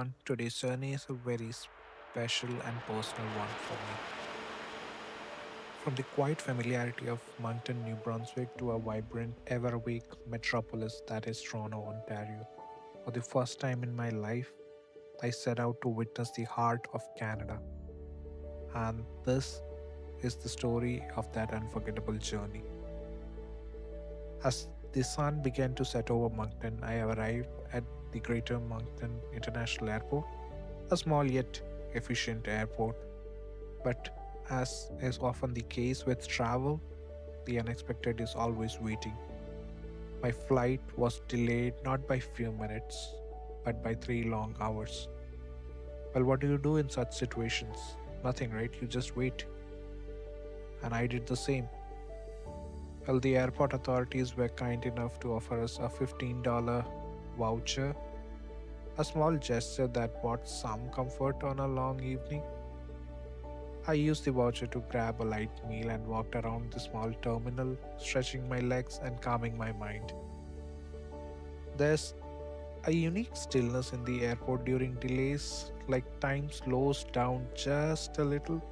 everyone. Today's journey is a very special and personal one for me. From the quiet familiarity of Moncton, New Brunswick to a vibrant, ever awake metropolis that is Toronto, Ontario. For the first time in my life, I set out to witness the heart of Canada. And this is the story of that unforgettable journey. As the sun began to set over Moncton, I arrived at the Greater Moncton International Airport, a small yet efficient airport. But as is often the case with travel, the unexpected is always waiting. My flight was delayed not by few minutes, but by 3 long hours. Well, what do you do in such situations? Nothing, right? You just wait. And I did the same. Well, the airport authorities were kind enough to offer us a $15 voucher, a small gesture that brought some comfort on a long evening. I used the voucher to grab a light meal and walked around the small terminal, stretching my legs and calming my mind. There's a unique stillness in the airport during delays, like time slows down just a little.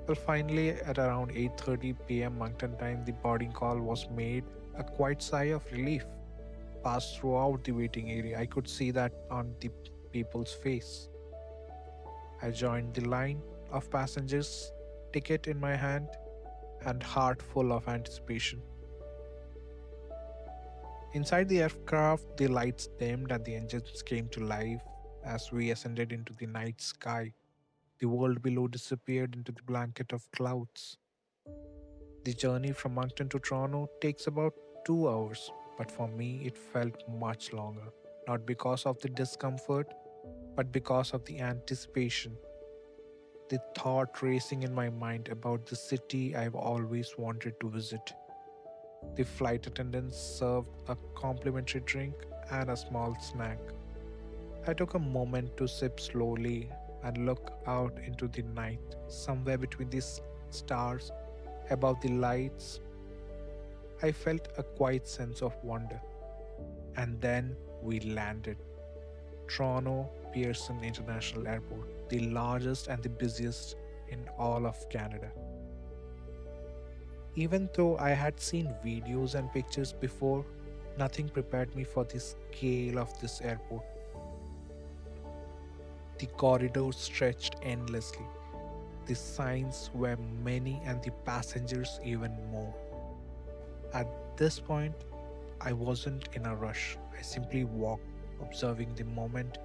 Well, finally, at around 8:30 p.m. Moncton time, the boarding call was made. A quiet sigh of relief passed throughout the waiting area. I could see that on the people's face. I joined the line of passengers, ticket in my hand, and heart full of anticipation. Inside the aircraft, the lights dimmed and the engines came to life as we ascended into the night sky. The world below disappeared into the blanket of clouds. The journey from Moncton to Toronto takes about 2 hours, but for me it felt much longer. Not because of the discomfort, but because of the anticipation. The thought racing in my mind about the city I've always wanted to visit. The flight attendants served a complimentary drink and a small snack. I took a moment to sip slowly and look out into the night. Somewhere between the stars, above the lights, I felt a quiet sense of wonder. And then we landed. Toronto Pearson International Airport, the largest and the busiest in all of Canada. Even though I had seen videos and pictures before, nothing prepared me for the scale of this airport. The corridors stretched endlessly. The signs were many and the passengers even more. At this point, I wasn't in a rush. I simply walked, observing the moment,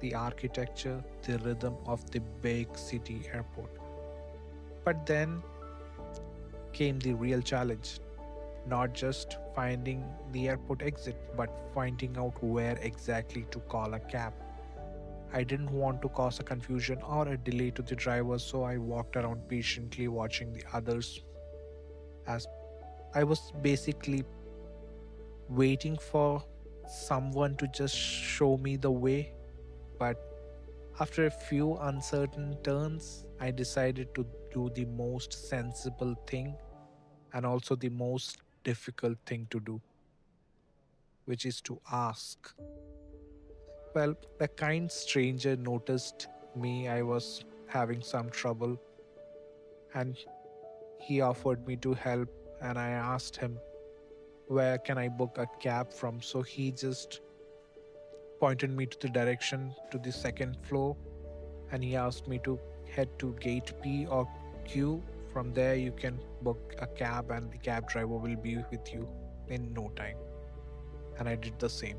the architecture, the rhythm of the big city airport. But then came the real challenge, not just finding the airport exit, but finding out where exactly to call a cab. I didn't want to cause a confusion or a delay to the driver, so I walked around patiently watching the others as I was basically waiting for someone to just show me the way. But after a few uncertain turns, I decided to do the most sensible thing and also the most difficult thing to do, which is to ask. Well, a kind stranger noticed me. I was having some trouble and he offered me to help. And I asked him, where can I book a cab from? So he just pointed me to the direction to the second floor and he asked me to head to gate P or Q. From there, you can book a cab and the cab driver will be with you in no time. And I did the same.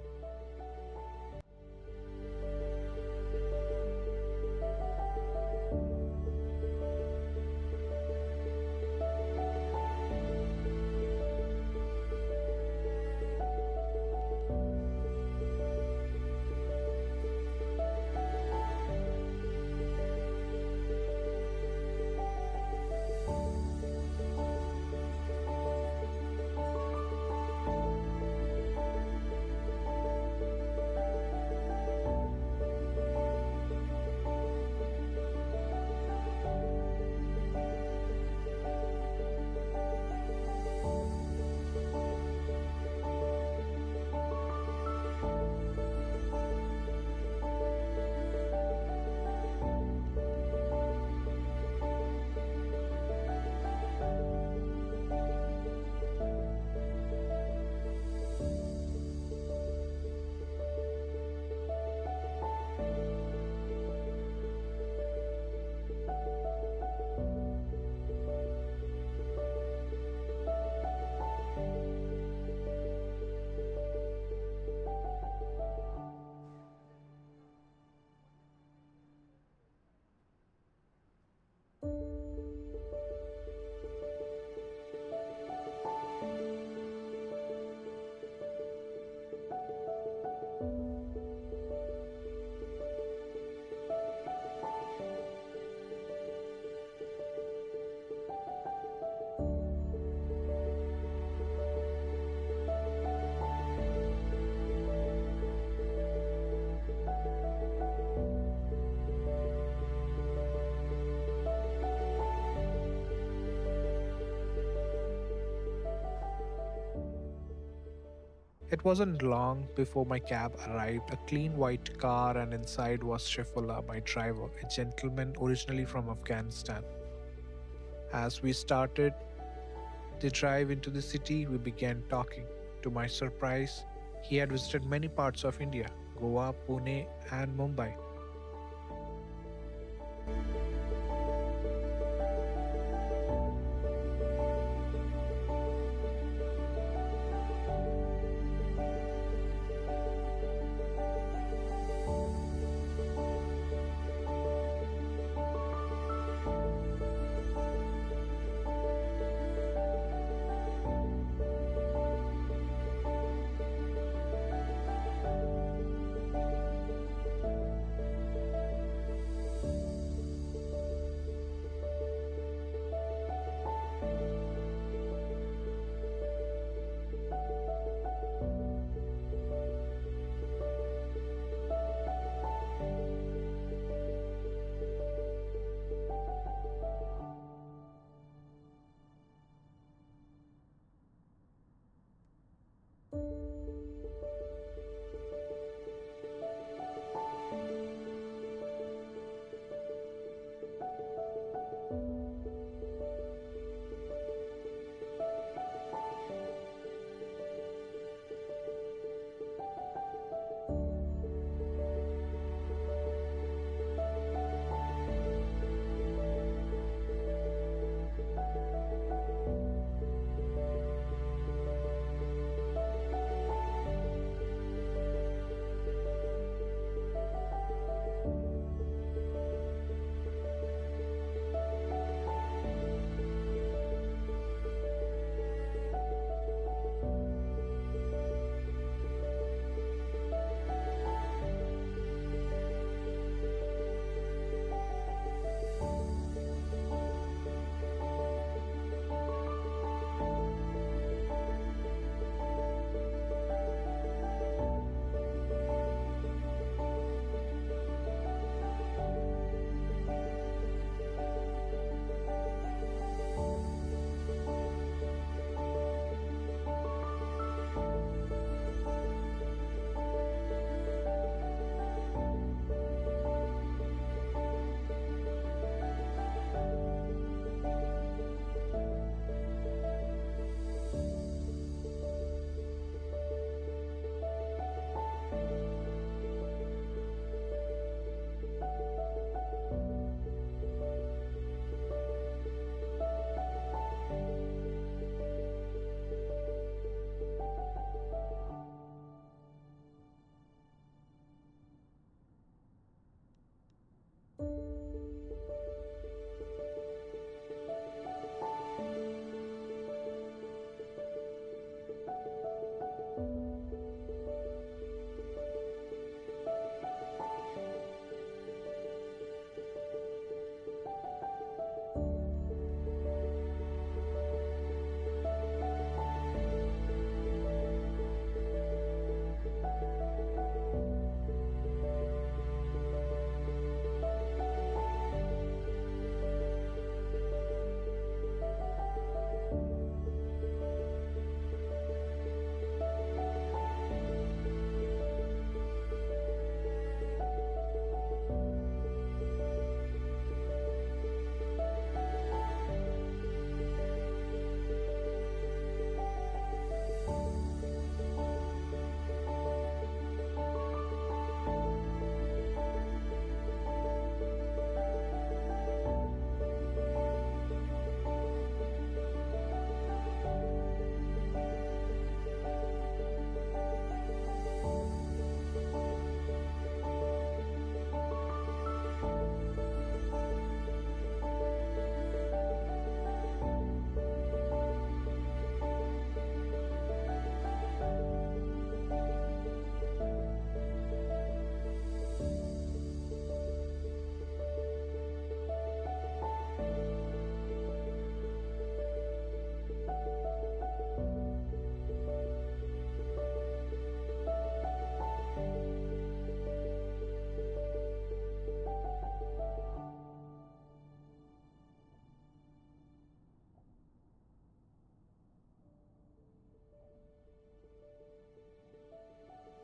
It wasn't long before my cab arrived, a clean white car, and inside was Shefullah, my driver, a gentleman originally from Afghanistan. As we started the drive into the city, we began talking. To my surprise, he had visited many parts of India: Goa, Pune, and Mumbai.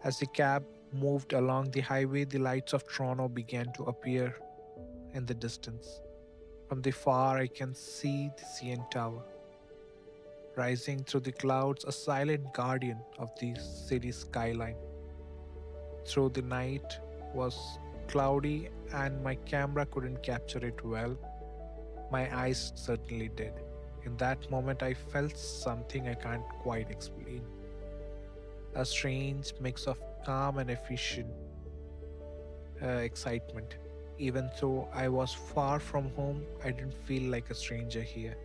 As the cab moved along the highway, the lights of Toronto began to appear in the distance. From the far, I can see the CN Tower, rising through the clouds, a silent guardian of the city skyline. Through the night was cloudy and my camera couldn't capture it well. My eyes certainly did. In that moment, I felt something I can't quite explain, a strange mix of calm and efficient excitement. Even though I was far from home, I didn't feel like a stranger here.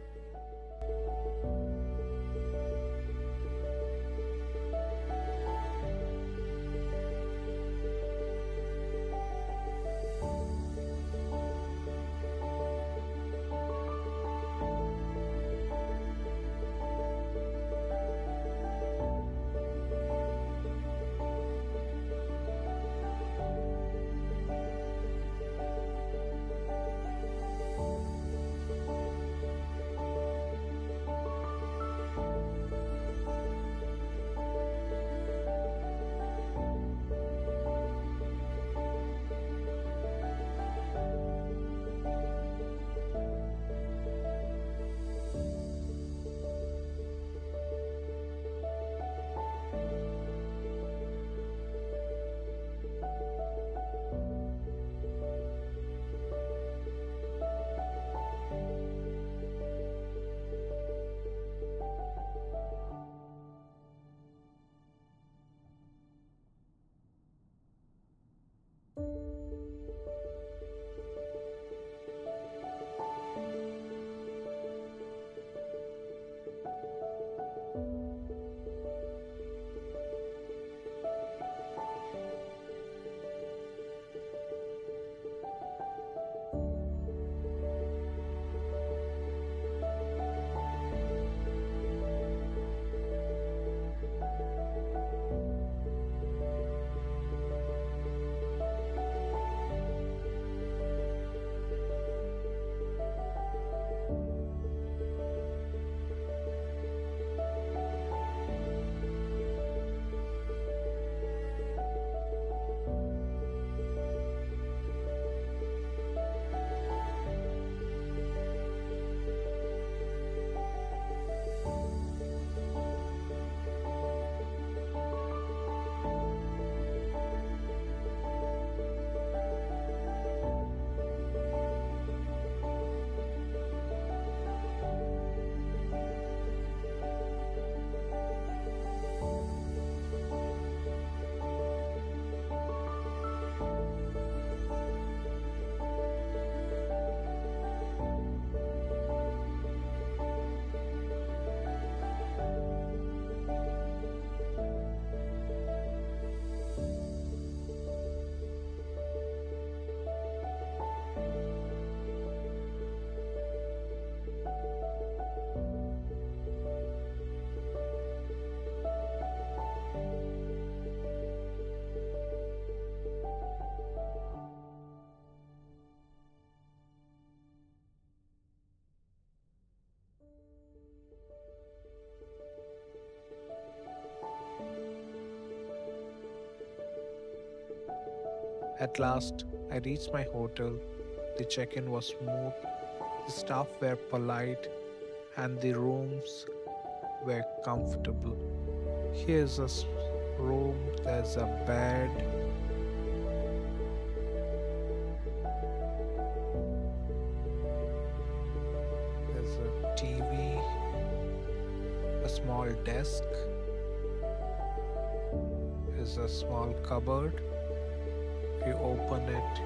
At last, I reached my hotel. The check in was smooth, the staff were polite, and the rooms were comfortable. Here's a room, there's a bed, there's a TV, a small desk, there's a small cupboard. If you open it,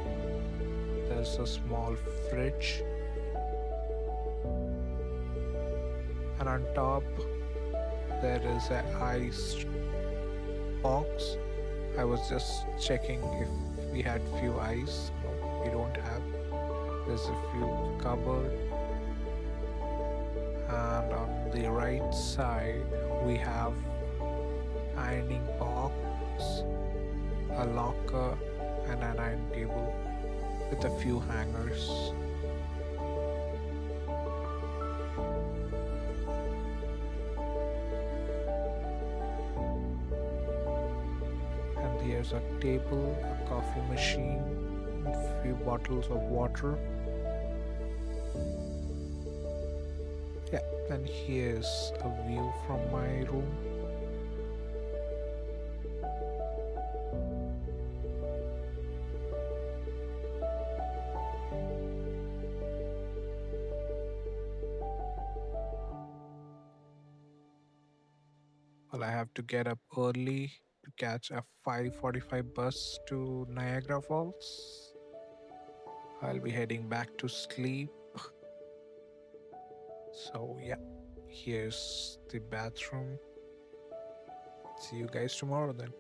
there's a small fridge, and on top there is a ice box. I was just checking if we had few ice. No, we don't have. There's a few cupboard, and on the right side we have ironing box, a locker, and an iron table with a few hangers. There's a table, a coffee machine, a few bottles of water. Yeah, and here's a view from my room. Well, I have to get up early to catch a 5:45 bus to Niagara Falls. I'll be heading back to sleep. So, yeah, here's the bathroom. See you guys tomorrow then.